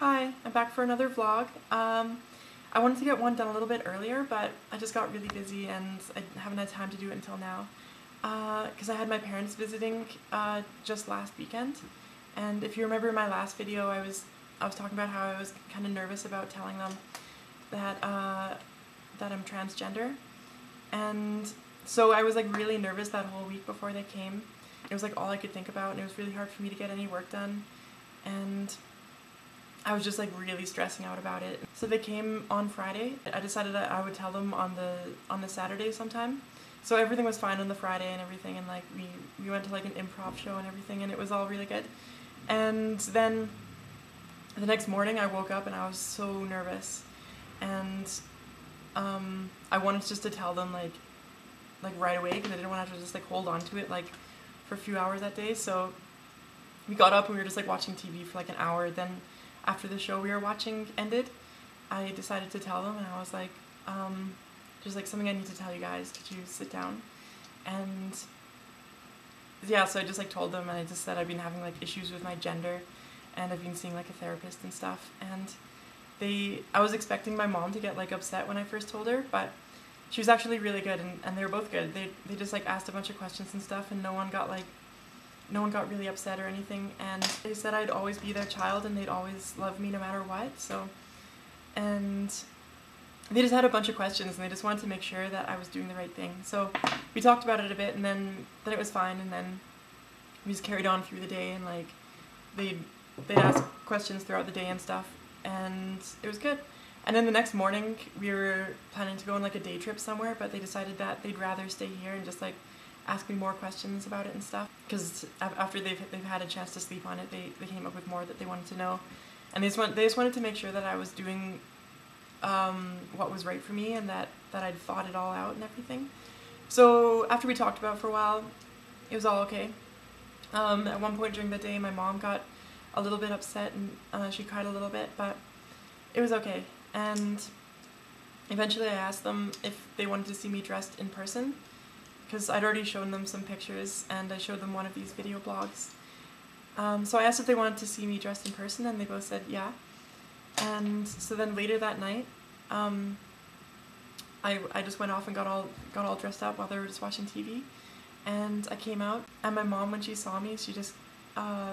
Hi, I'm back for another vlog. I wanted to get one done a little bit earlier, but I just got really busy and I haven't had time to do it until now. Because I had my parents visiting just last weekend, and if you remember in my last video, I was talking about how I was kind of nervous about telling them that that I'm transgender, and so I was like really nervous that whole week before they came. It was like all I could think about, and it was really hard for me to get any work done, and I was just like really stressing out about it. So they came on Friday. I decided that I would tell them on the Saturday sometime. So everything was fine on the Friday and everything, and like we went to like an improv show and everything, and it was all really good. And then the next morning I woke up and I was so nervous, and I wanted just to tell them like right away, because I didn't want to have to just like hold on to it like for a few hours that day. So we got up and we were just like watching TV for like an hour. Then after the show we were watching ended, I decided to tell them, and I was like, there's like something I need to tell you guys, could you sit down? And yeah, so I just like told them, and I just said I've been having like issues with my gender, and I've been seeing like a therapist and stuff. And I was expecting my mom to get like upset when I first told her, but she was actually really good, and they were both good. They just like asked a bunch of questions and stuff, and no one got really upset or anything, and they said I'd always be their child and they'd always love me no matter what. So, and they just had a bunch of questions, and they just wanted to make sure that I was doing the right thing. So we talked about it a bit, and then it was fine, and then we just carried on through the day, and like they'd ask questions throughout the day and stuff, and it was good. And then the next morning we were planning to go on like a day trip somewhere, but they decided that they'd rather stay here and just like ask me more questions about it and stuff, because after they've had a chance to sleep on it, they came up with more that they wanted to know, and they just wanted to make sure that I was doing what was right for me, and that I'd thought it all out and everything. So after we talked about it for a while, it was all okay. At one point during the day, my mom got a little bit upset, and she cried a little bit, but it was okay. And eventually I asked them if they wanted to see me dressed in person, because I'd already shown them some pictures, and I showed them one of these video blogs. So I asked if they wanted to see me dressed in person, and they both said yeah. And so then later that night, I just went off and got all dressed up while they were just watching TV, and I came out, and my mom, when she saw me, she just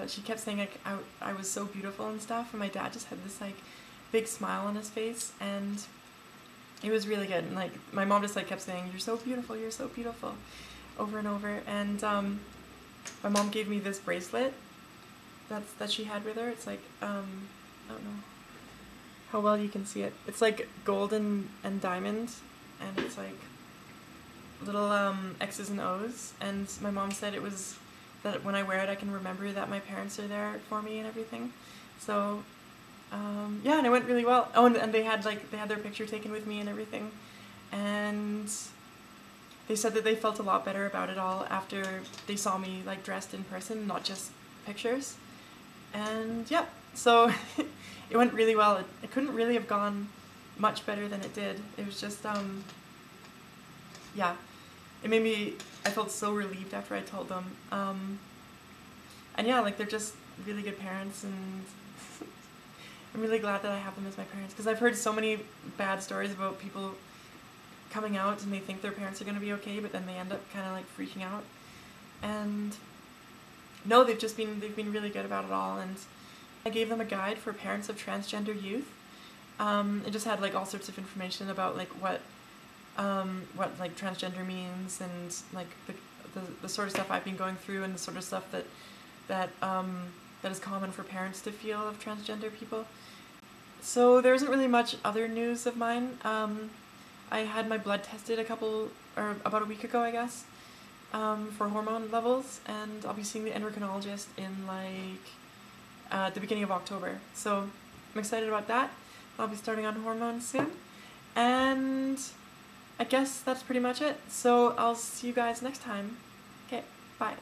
she kept saying like I was so beautiful and stuff, and my dad just had this like big smile on his face, and it was really good. And like my mom just like kept saying, you're so beautiful, over and over. And my mom gave me this bracelet that she had with her. It's like I don't know how well you can see it. It's like gold and diamond, and it's like little X's and O's. And my mom said it was that when I wear it, I can remember that my parents are there for me and everything. So yeah, and it went really well. Oh, and they had their picture taken with me and everything, and they said that they felt a lot better about it all after they saw me like dressed in person, not just pictures. And yeah, so it went really well. It couldn't really have gone much better than it did. It was just yeah, it made me, I felt so relieved after I told them. And yeah, like they're just really good parents, and I'm really glad that I have them as my parents, because I've heard so many bad stories about people coming out and they think their parents are going to be okay, but then they end up kind of like freaking out. And no, they've been really good about it all. And I gave them a guide for parents of transgender youth. It just had like all sorts of information about like what like transgender means, and like the sort of stuff I've been going through, and the sort of stuff that is common for parents to feel of transgender people. So there isn't really much other news of mine. I had my blood tested about a week ago, I guess, for hormone levels, and I'll be seeing the endocrinologist in like the beginning of October. So I'm excited about that. I'll be starting on hormones soon, and I guess that's pretty much it. So I'll see you guys next time. Okay, bye.